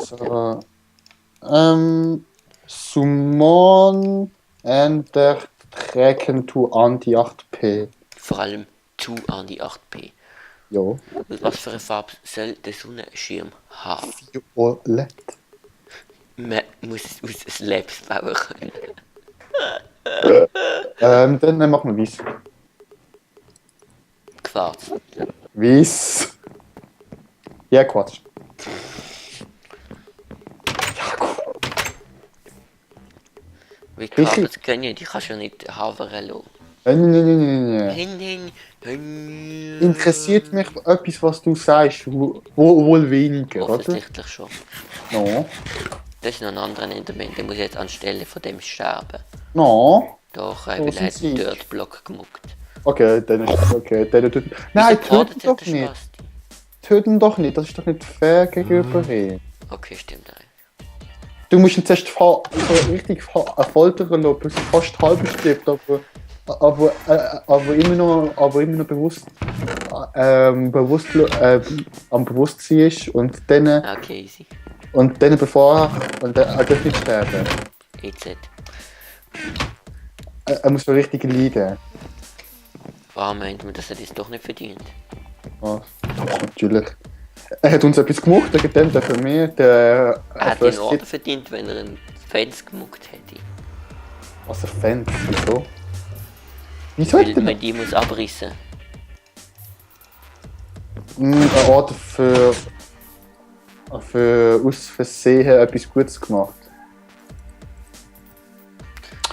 So, Summon Ender Trecken to an die 8p. Vor allem zu an die 8p. Ja. Was für eine Farbe soll der Sonnenschirm haben? Violett. Man muss ein Labs bauen können. Dann machen wir weiß. Quarz. Weiß. Ja, Quatsch. Ja, gut. Wie Quarz können, die kannst du ja nicht havern lassen. Nein. Interessiert mich etwas, was du sagst, wohl weniger, oder? Offensichtlich schon. No. Das ist noch ein anderer Enderman, der muss jetzt anstelle von dem sterben. No. Doch, weil er hat einen Dirtblock gemuckt. Okay, dann ist okay. Dann tut... Nein, töten doch nicht. Spasti? Töten doch nicht, das ist doch nicht fair gegenüber ihm. Okay, stimmt eigentlich. Du musst ihn zuerst so richtig foltern lassen, bis er fast halb stirbt, aber immer noch bewusst, am Bewusstsein ist und dann, Okay, easy. und dann bevor er darf nicht sterben. EZ. Er muss so richtig leiden. Warum meint man, dass er das doch nicht verdient? Ja, natürlich. Er hat uns etwas gemacht, wegen dem dürfen wir der Er hat den Orden verdient, wenn er einen Fans gemuckt hätte. Was ein Fans, wieso? Wieso Weil hat er man die muss abrissen. ein Ort für aus Versehen etwas Gutes gemacht?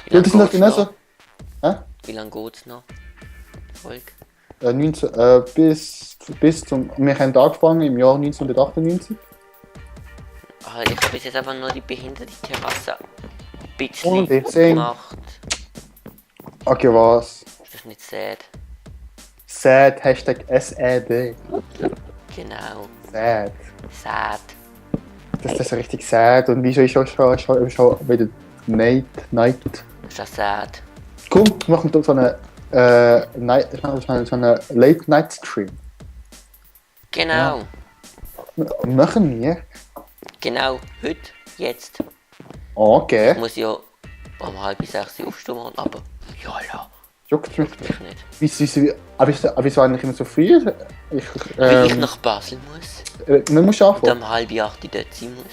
Wie lange Das sind halt geht's genauso. noch? Wie lange geht's noch? Folge? 19, bis zum. Wir haben angefangen im Jahr 1998. Ah, ich habe bis jetzt einfach nur die behinderte Terrasse ein Und bisschen ich sing. gemacht. Okay, was? Ist das nicht sad? Sad, Hashtag SAD. Genau. Sad. Sad. Das ist richtig sad. Und wieso ist schon wieder Night? Ist das sad? Komm, wir machen so eine Late-Night-Stream. Genau. Machen wir? Genau. Heute. Jetzt. Okay. Ich muss ja um 5:30 aufstehen, aber ja. Juckt mich. Ich nicht. Wieso eigentlich immer so früh? Weil ich nach Basel muss Man muss und anfangen. um 7:30 dort sein muss.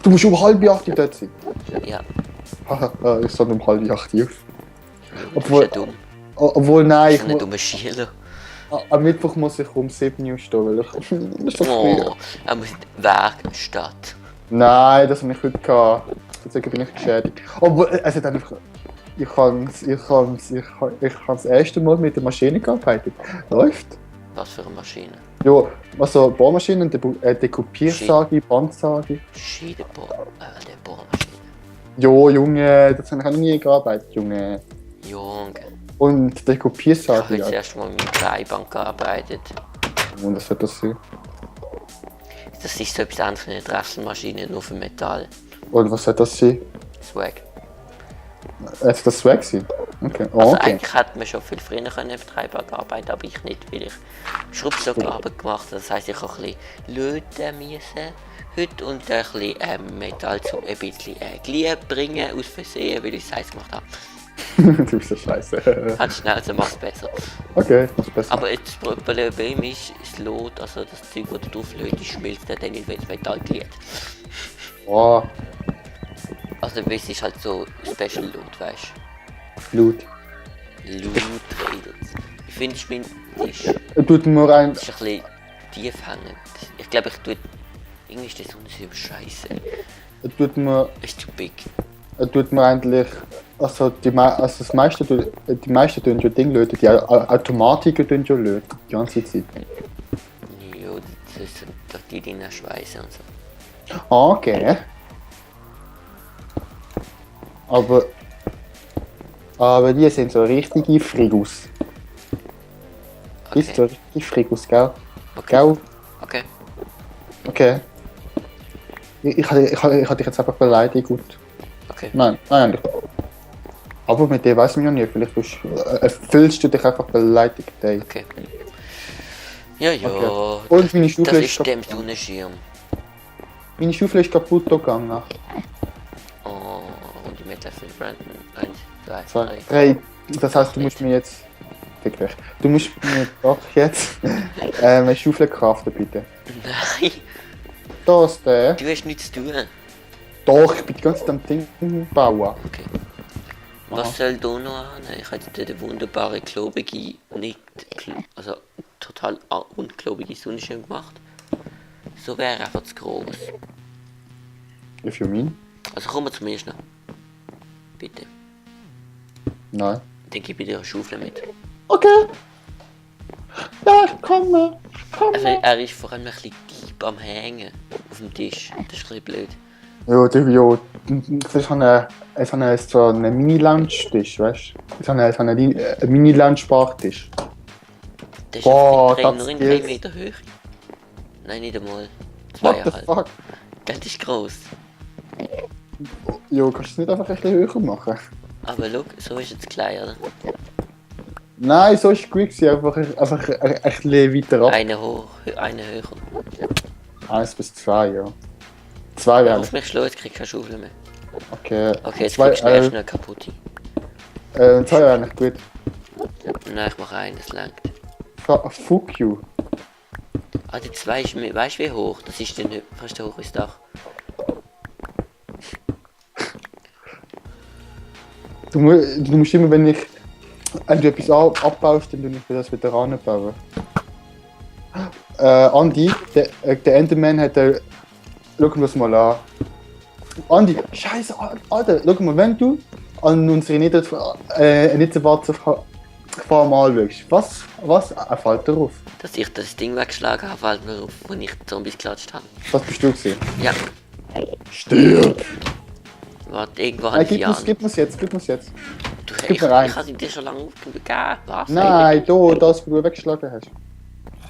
Du musst um 7:30 dort sein. Ja. Haha, ich stand um 7:30 auf. Du Obwohl- bist ja dumm. Obwohl, nein, Ich bin nicht dumme Schieler. am Mittwoch muss ich um 7 Uhr stehen, weil ich... Das ist doch früh. Oh, er muss Werkstatt. Nein, das habe ich heute gehabt. Deswegen bin ich geschädigt. Obwohl, es hat einfach... Ich habe das erste Mal mit der Maschine gearbeitet. Läuft? Was für eine Maschine? Ja, also Bohrmaschinen, Dekopiersage, Bandsage. Der Bohrmaschine. Jo, Junge, das habe ich noch nie gearbeitet, Junge. Junge. Und Ich habe Dekopiersage, heute das ja. erste Mal mit Dreibank gearbeitet. Und was wird das sein? Das ist so etwas anderes wie eine Drechselmaschine, nur für Metall. Und was wird das sein? Swag. Hat das Swag sein? Okay. Oh, Also okay. eigentlich hätte man schon viel früher können auf Dreibank arbeiten, aber ich nicht, weil ich Schraubstockarbeit gemacht habe. Das heisst, ich habe ein bisschen löten müssen heute und ein bisschen Metall zum ein bisschen Glied bringen aus Versehen, weil ich es heiß gemacht habe. Du bist so scheiße. Halt schnell, also mach's besser. Okay, das ist besser. Aber das Problem bei ihm ist, das Lot, also das Zeug, das du drauf löst, schmilzt dann nicht, wenn das Metall glied. Oh, Also es ist halt so Special Loot, weißt Blut. du? Loot Raiders. Ich finde, ich bin ist Tut mir ein... ein bisschen tief hängend. Ich glaube, ich tue... Irgendwie ist das so scheiße. Tut mir... Ist zu big. Tut mir eigentlich... Also, die meisten tun ja Dinge löten, die Automatiken tun ja löten, die ganze Zeit. Ja, das sind doch die drinnen schweißen und so. Ah, okay. Aber die sind so richtige Frigus. Die sind so Okay. richtig Frigus, gell? Okay. Gell? Okay. Okay. Ich hatte dich jetzt einfach beleidigt, gut. Okay. Nein. Aber mit dir weiß man ja nicht, vielleicht fühlst du dich einfach beleidigt, ey. Okay. Ja. Okay. Und meine Stufe Das ist ist dem Sonnenschirm. Meine Schaufel ist kaputt gegangen. Oh, und die Metal sind Brandon. 1, 2, 2, 3. 3. Das heißt, du musst mir jetzt. Fick dich. Du musst mir doch jetzt eine Schaufel craften, bitte. Nein, Das der. du hast nichts zu tun. Doch, ich bin die ganze Zeit am Ding bauen. Okay. Was soll da noch an? Ich habe jetzt den wunderbaren, klobige, also total unklobige Sonnenschirm gemacht. So wäre einfach zu groß. If you mean? Also komm mal zu mir noch. Bitte. Nein. Dann gebe ich dir eine Schaufel mit. Okay. Ja, ich komme. Also er ist vor allem ein bisschen deep am Hängen auf dem Tisch. Das ist ein bisschen blöd. Ja, das ist so ein Mini-Lounge-Tisch, weißt du? So ein Mini-Lounge-Sprachtisch. Das ist Boah, nur in das 3 geht's. Meter Höhe. Nein, nicht einmal. What the 2,5. fuck? Das ist gross. Jo, kannst du es nicht einfach ein bisschen höher machen? Aber schau, so ist jetzt klein, oder? Nein, so ist es gut gewesen, einfach ein bisschen weiter ab. Eine hoch, eine höher. 1 bis 2, ja. 2 wäre Auf mich schlagen, jetzt krieg ich keine Schaufel mehr. okay. Okay, jetzt 2 kriegst du erst noch kaputt. 2 wäre nicht gut. Nein, ich mache einen, das langt. Fuck you. Ah, die 2 ist, weißt du wie hoch? Das ist dann fast hoch wie das Dach. Du musst immer, wenn du etwas abbaust, dann ich das wieder anbauen. Andi, der Enderman hat schau uns mal an. Andi, scheiße, Alter, schau mal, wenn du an unsere Niederwasserfarm anschaust, was fällt dir auf? Dass ich das Ding weggeschlagen habe, fällt mir auf, wo ich Zombies geklatscht habe. Was bist du gewesen? Ja, Stirb! warte, irgendwo habe ich die an. Gib mir's jetzt. Du, gib mir einen. ich habe sie dir schon lange aufgegeben. Was? Nein, das, was du weggeschlagen hast.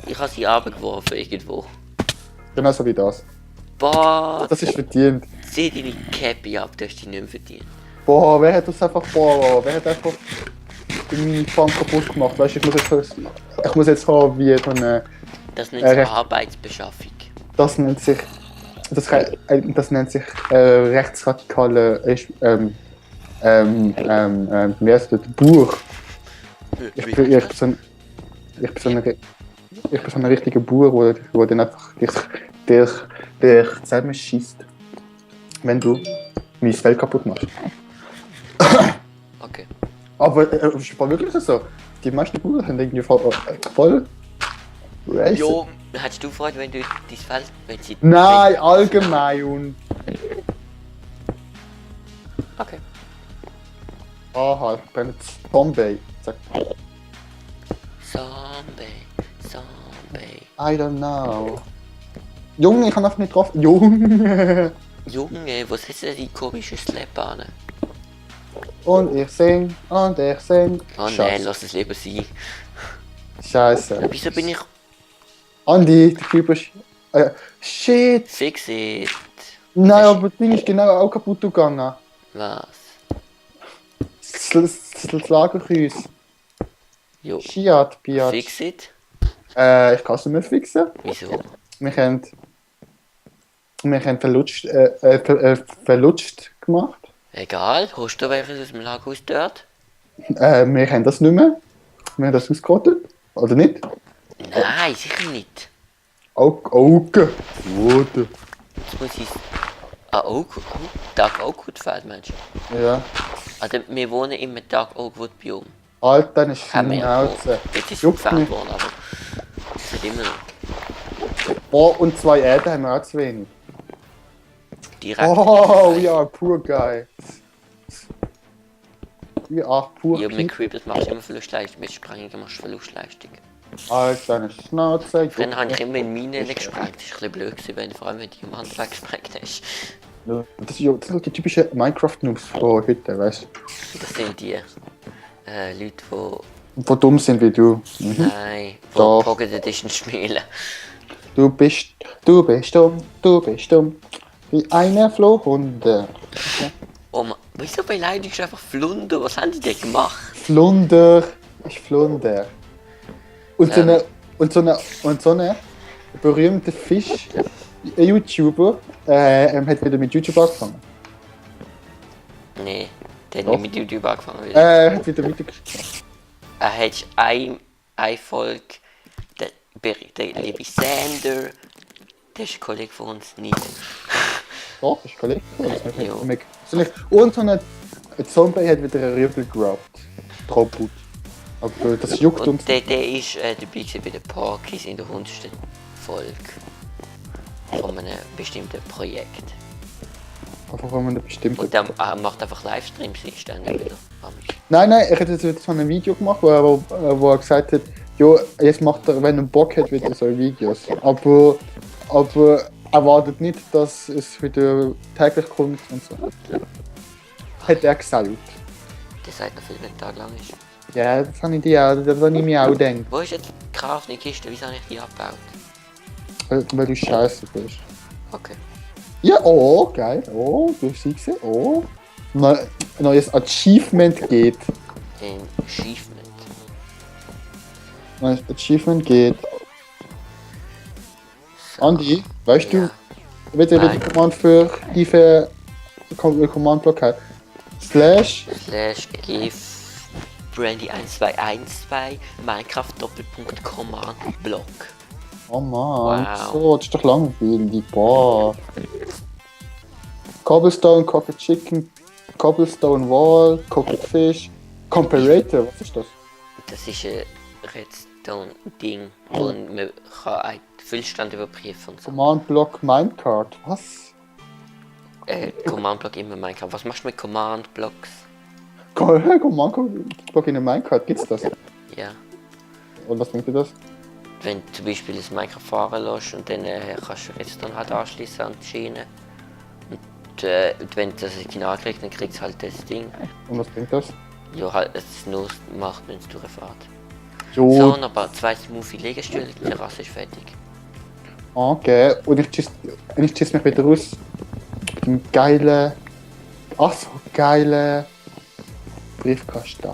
Ich habe sie runtergeworfen, irgendwo. Genauso wie das. Boah, Das ist verdient. zieh deine Cappy ab, du hast die nicht mehr verdient. Boah, wer hat das einfach wer hat einfach meine Farm kaputt gemacht? Weißt du, ich muss jetzt haben wie so eine. Das nennt sich recht- Arbeitsbeschaffung. Das nennt sich. Das nennt sich rechtsradikale. Wie heißt das? Buch. Ich bin so ein richtiger Bauer, der dann einfach dich zusammenschießt, wenn du mein Feld kaputt machst. Okay. Aber es war wirklich so. Die meisten Bauern sind irgendwie voll racist. Jo, hättest du Freude, wenn du dein Feld, wenn sie... Nein, allgemein und. Okay. Aha, ich bin jetzt Zombie. Sag, Zombie. I don't know. Junge, ich kann einfach nicht drauf. Junge! Junge, was ist denn die komische Slap an? Und ich sing. Oh nein, Scheiße. lass es lieber sein. Scheiße. Wieso bin ich... Andi, der Typ ist. Shit! Fix it. Nein, aber das Ding ist genau auch kaputt gegangen. Was? Das Lagerkreuz. Jo. Shiat, Piat. Fix it? Ich kann es nicht mehr fixen. Wieso? Wir haben verlutscht gemacht. Egal, hast du welches aus dem Lagerhaus dort? Wir haben das nicht mehr. Wir haben das ausgerottet. Oder nicht? Nein, sicher nicht. Augen. Wurde. Jetzt muss ich... Ah, Oakwood? Dark Oakwood-Feld, Mensch. Ja. Also, wir wohnen im Dark Oakwood-Biom. Alter, eine Haben wir Schnauze. Jetzt ist es Juckt entfernt mich. worden, aber... Es wird immer noch. Boah, und 2 Erden haben wir auch zu wenig. Direkt. Oh, ja, pur geil. Ja, pur Ja, mit Piep. Creepers machst du immer Verlustleistung. Mit Sprengen machst du Verlustleistung. Alter, eine Schnauze. Früher habe ich immer in Minen gesprengt. Das war ein bisschen blöd gewesen, vor allem wenn du die Wand weggesprengt hast. Das sind die typischen Minecraft-Noobs von heute, weißt Das sind die Leute, du? Die dumm sind wie du. die... Nein, die Doch. Pocket Edition spielen. Du bist dumm. Wie eine Flohhunde. Oh Mann, wieso beleidigst du einfach Flunder? Was haben die denn gemacht? Flunder ist Flunder. Und so eine berühmte Fisch, ein YouTuber, hat wieder mit YouTube angefangen. Nee, der hat Doch. nicht mit YouTube angefangen. Hat wieder weitergeschrieben. Er hat eine Folge, der liebe Sander, der ist ein Kollege von uns, nicht. Doch, ist Kollege. Jo. Und so ein Zombie hat wieder einen Rübel gerappt. Troput. Aber das juckt uns. Und der ist dabei gewesen bei den Porkies in der 100. Folge von einem bestimmten Projekt. Einfach wenn man eine bestimmte. Und der macht einfach Livestreams, ist dann wieder. Nein, er hat jetzt wieder so ein Video gemacht, wo er gesagt hat, jo, jetzt macht er, wenn er Bock hat, wieder so Videos. Aber erwartet nicht, dass es wieder täglich kommt und so. Hat er gesagt. Der sagt noch viel, wenn der Tag lang ist. Ja, das habe ich mir auch gedacht. Wo ist jetzt die Crafting-Kiste? Wieso habe ich die abgebaut? Weil du scheiße bist. Okay. Ja, oh, geil. Oh, du hast sie gesehen. Oh. Neues Achievement geht. Ein Achievement. Neues Achievement geht. Andi, weißt Ja. du, wie der Nein. Command für Hilfe Command-Block hat? /. /give Brandy1212 Minecraft Doppelpunkt Command Block. Oh Mann, Wow. so, das ist doch langweilig. Boah. Cobblestone, Cooked Chicken, Cobblestone Wall, Cooked Fish, Comparator, was ist das? Das ist ein Redstone-Ding, wo man kann einen Füllstand überprüfen und so. Command-Block Minecart, was? Command-Block immer Minecraft. Was machst du mit Command-Blocks? Command-Block in einem Minecart, gibt's das? Ja. Und was bringt dir das? Wenn du zum Beispiel das Minecraft fahren lässt und dann kannst du Redstone halt anschließen an die Schiene. Und wenn du das genau kriegst, dann kriegst du halt das Ding. Und was bringt das? Ja, halt, es nur macht, wenn es durchfährt. Jo, So, und aber zwei smoothie Liegestühle, die Terrasse ist fertig. okay. Und ich schieß mich wieder raus. Mit dem geilen. Ach so, geilen Briefkasten.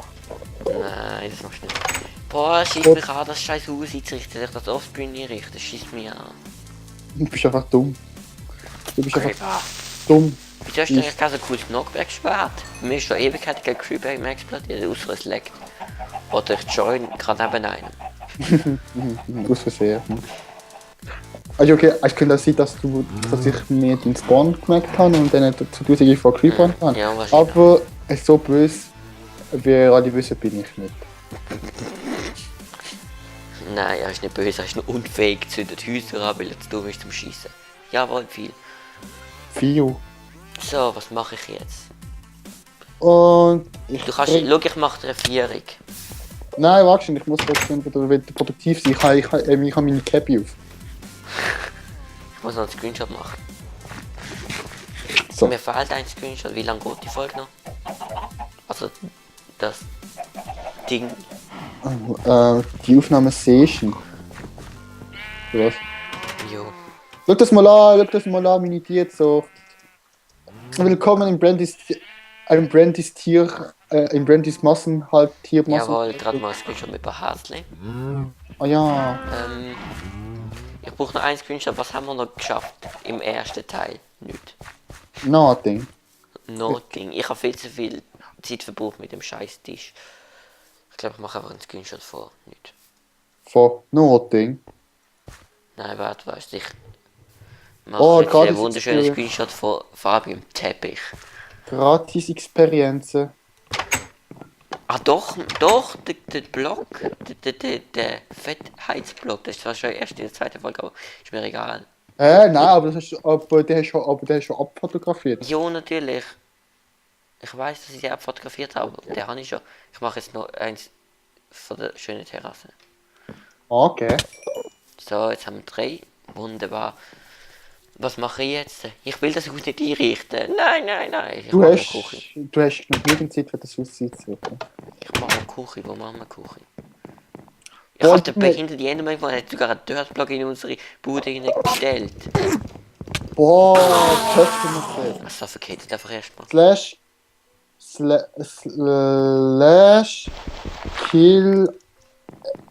Nein, das machst du nicht. Boah, schießt mich an, das scheiß Haus einzurichten, dass ich das Offscreen einrichte, das schießt mich an. Du bist einfach dumm. Du bist einfach Creeper. dumm. Wieso hast du eigentlich kein so cooles Knockback gespart? Bei mir ist schon Ewigkeit kein Creeper mehr explodiert, außer es leckt. Oder ich join gerade neben einem. Aus Versehen. Also okay, es könnte auch sein, dass ich mir den Spawn gemerkt habe und dann zu tausende von Creepern habe. Ja, wahrscheinlich. Aber so böse, wie alle wissen, bin ich nicht. Nein, er ist nicht böse, er ist nur unfähig, zündet Häuser an, weil er zu dumm ist zum Schießen. Jawohl, viel. Fio. So, was mache ich jetzt? Und Du kannst, schau, ich mache dir eine Vierung. Nein, warte, ich muss wieder produktiv sein. Ich habe meine Cappy auf. Ich muss noch einen Screenshot machen. So. Mir fehlt ein Screenshot, wie lange geht die Folge noch? Also, das Ding. Die Aufnahme Session. Was? Jo. Schau das mal an, meine Tierzucht. Willkommen im Brandys Tier, im Brandys Massenhalttiermassen. Jawohl, gerade mal ein Screenshot mit ein paar Häschen. Ah ja. Ich brauche noch einen Screenshot, was haben wir noch geschafft im ersten Teil? Nicht. Nothing. Nothing. Ich habe viel zu viel Zeit verbraucht mit dem scheiß Tisch. Ich glaube, ich mache einfach einen Screenshot vor. Nicht. Von Nothing. Nein, warte, weißt du, ich mache Oh, jetzt gratis einen wunderschönen Experience. Screenshot von Fabi im Teppich. Gratis Experienzen. Ah doch, der Block, der Fettheitsblock, das ist zwar schon erst in der zweiten Folge, aber ist mir egal. Nein, aber der ist schon abfotografiert. Jo, natürlich. Ich weiß, dass ich den abfotografiert habe, den habe ich schon. Ich mache jetzt noch eins von der schönen Terrasse. Okay. So, jetzt haben wir 3. Wunderbar. Was mache ich jetzt? Ich will das Haus nicht einrichten. Nein. Ich Du mache eine hast Küche. noch genügend Zeit für das Haus zu suchen. Ich mache eine Küche. Wo machen wir eine Küche? Ich Boah, habe gib den mir- hinter die Ende von hat sogar einen Dirtblock in unsere Bude gestellt. Boah, Customer Das suffocated einfach erstmal. Slash Kill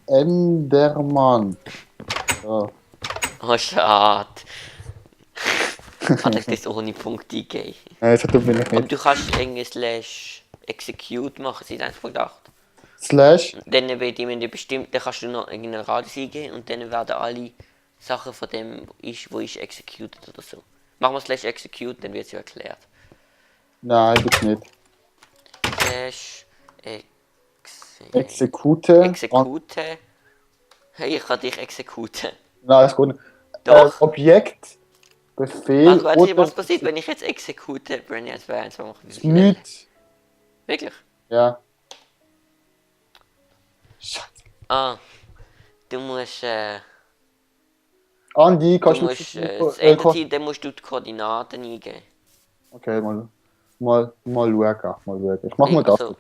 Enderman. So. Oh, schade. Hat ich das ohne Punkt eingegeben? Nein, so dumm bin ich Aber nicht. du kannst irgendwie slash execute machen, seit 1.8. Slash. Dann wird jemand bestimmt, dann kannst du noch irgendeinen Radius eingeben und dann werden alle Sachen von dem, wo ist executed oder so. Machen wir slash execute, dann wird es ja erklärt. Nein, gibt's nicht. Slash Exekute. execute. Hey, ich kann dich exekuten. Nein, ist gut. Doch. Objekt. Befehl. Warte, was passiert, wenn ich jetzt exekute? Wenn ich jetzt bei 1, 2 machen will? Nichts. Wirklich? Ja. Scheiße. Ah. Du musst, Andi, du kannst du musst das Entity, dann musst du die Koordinaten eingeben. Okay, mal schauen. Mal schauen. Ich mach mal das. Also,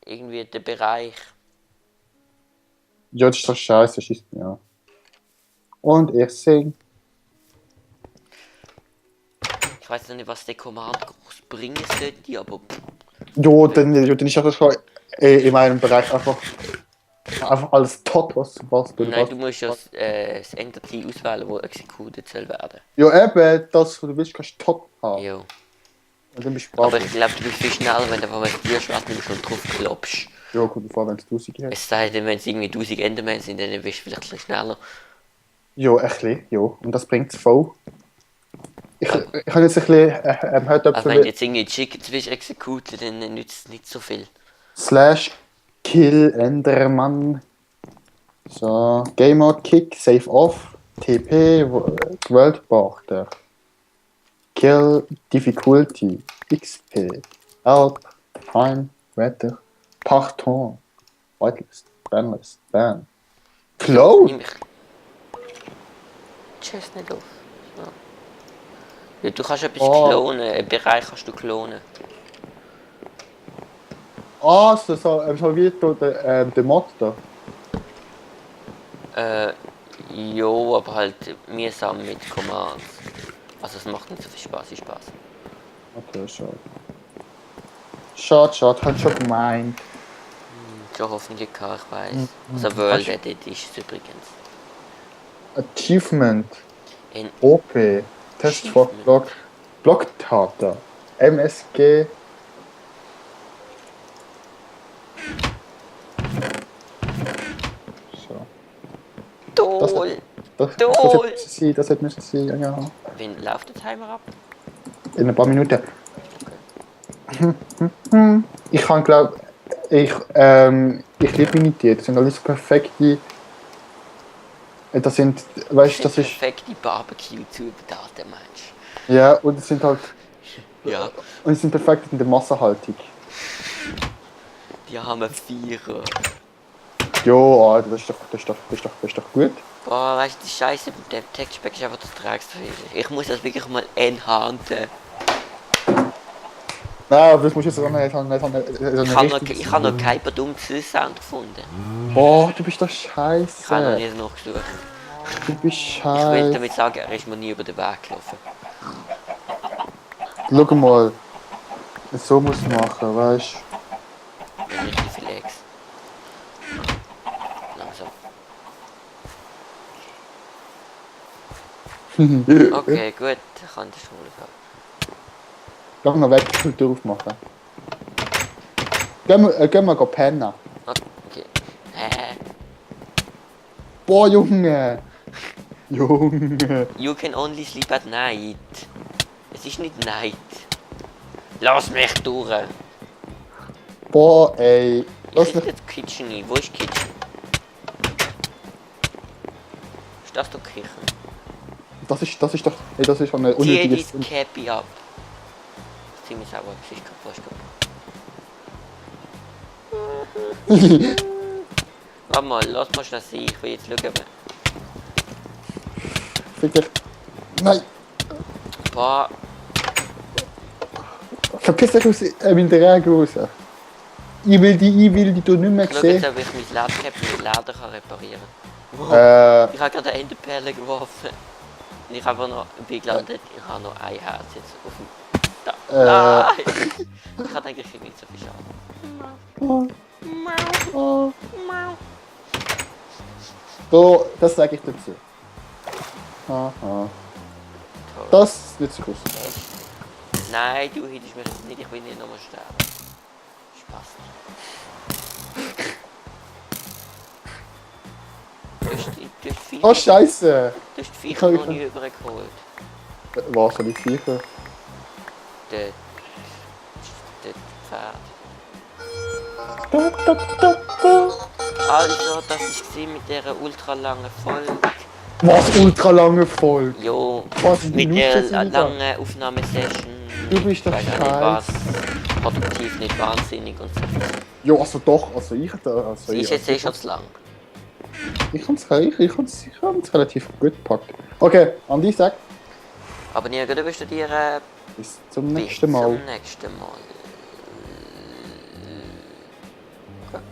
irgendwie der Bereich. Ja, das ist doch scheiße, schießt mir an. Und ich sing. Ich weiß noch nicht, was der Command groß bringen sollte, aber Jo, dann ist das schon in meinem Bereich einfach alles tot, was du nein, du musst ja das Entity auswählen, das executed soll werden. Ja, eben, das, was du willst, kannst du tot haben. Jo. Und dann bist du Aber brav. ich glaube, du bist viel schneller, wenn du einfach mit Tierschwert nimmst und drauf klopfst. Ja, kommt vor, wenn es 1000 hat. Es sei denn, wenn es irgendwie 1000 Endermen sind, dann bist du vielleicht ein bisschen schneller. Ja, ein bisschen, ja. Und das bringt es voll. Ich habe jetzt ein bisschen heute Aber wenn du jetzt irgendwie Chickens willst executen, dann nützt es nicht so viel. Slash Kill Enderman. So, Game Mode Kick, Save Off, TP, World Border. Kill Difficulty, XP, Help, Time, Wetter, Parton, Whitelist, Banlist, Ban. Clone? Nimm ich. Chest nicht auf. So. Ja, du kannst etwas klonen, einen Bereich kannst du klonen. Ah, so wie der Mod da. Jo, aber halt mühsam mit Commands. Also es macht nicht so viel Spaß wie Spaß. Okay, schade, hat schon gemeint. Schon hoffentlich kann, ich weiß. Also World Edit ist es übrigens. Achievement, In OP, Test for Achievement. Blockdata, MSG. So. Toll! Das hätte müssen sein, ja. Wann läuft der Timer ab? In ein paar Minuten. Ich kann glaube ich liebe meine Tiere, das sind alles perfekte. Das sind, weißt du, das ist. Perfekte Barbecue-Zutaten, Mensch. Ja, und es sind halt. Ja, Und es sind perfekt in der Massenhaltung. die haben einen Vierer. Jo, Alter, das ist doch gut. Boah, weißt du, die Scheiße mit dem Textpack ist einfach das Trägste. Ich muss das wirklich mal enhanten. Nein, aber das muss jetzt so eine Ich habe noch keinen dunklen Sound gefunden. Boah, du bist doch Ich habe noch scheiße. nie nachgesucht. Du bist Ich will scheiße. damit sagen, er ist mir nie über den Weg gelaufen. Schau mal. So muss man machen, weißt Ich habe richtig viele Eggs. Langsam. du? Okay, gut, ich kann das schon mal. Lass mal weg, die Tür aufmachen. Gehen wir pennen. Okay. Boah, Junge! Junge! You can only sleep at night. Es ist nicht night. Lass mich durch. Boah, ey! Lass Ich mich. jetzt Kitchen ein. Wo ist Kitchen? Ist das doch Küche? Das ist doch. Ey, das ist schon eine Zieh unnötige. dein Cappy ab. Ziemlich sauer, es ist kaputt. Warte mal, lass mal schnell sehen, ich will jetzt schauen. Fick dich. Nein! Boah, Verpiss dich aus meinem Dreieck raus. Ich will die nicht mehr schau jetzt, sehen. ob ich mein Ledercap mit Leder kann reparieren kann. Ich habe gerade eine Enderperle geworfen. Und ich habe noch bin gelandet, ich habe noch ein Herz jetzt auf dem... Da. Nein! Ich hatte eigentlich nicht so viel Schaden. So, das sage ich dazu. Aha. Toll. das nicht so groß. Nein, du hittest mich jetzt nicht, ich will nicht nochmal sterben. Spaß. Du hast die Oh Scheiße! Du hast die Viecher noch nicht übergeholt. Was soll ich Viecher? Der Pferd. Also, das war mit dieser ultra langen Folge. Was ultra lange Folge? Jo, Was mit Minuten der sind die da? langen Aufnahmesession. Du bist doch Ich weiß auch nicht was. Produktiv nicht wahnsinnig und so. Ja, also doch, also ich da. Also Sie ist jetzt eh schon zu lang. Ich kann's relativ gut gepackt. Okay, Andi, sag. Aber Nirgend, du wirst du dir Bis zum nächsten Mal. Zum nächsten Mal. Okay.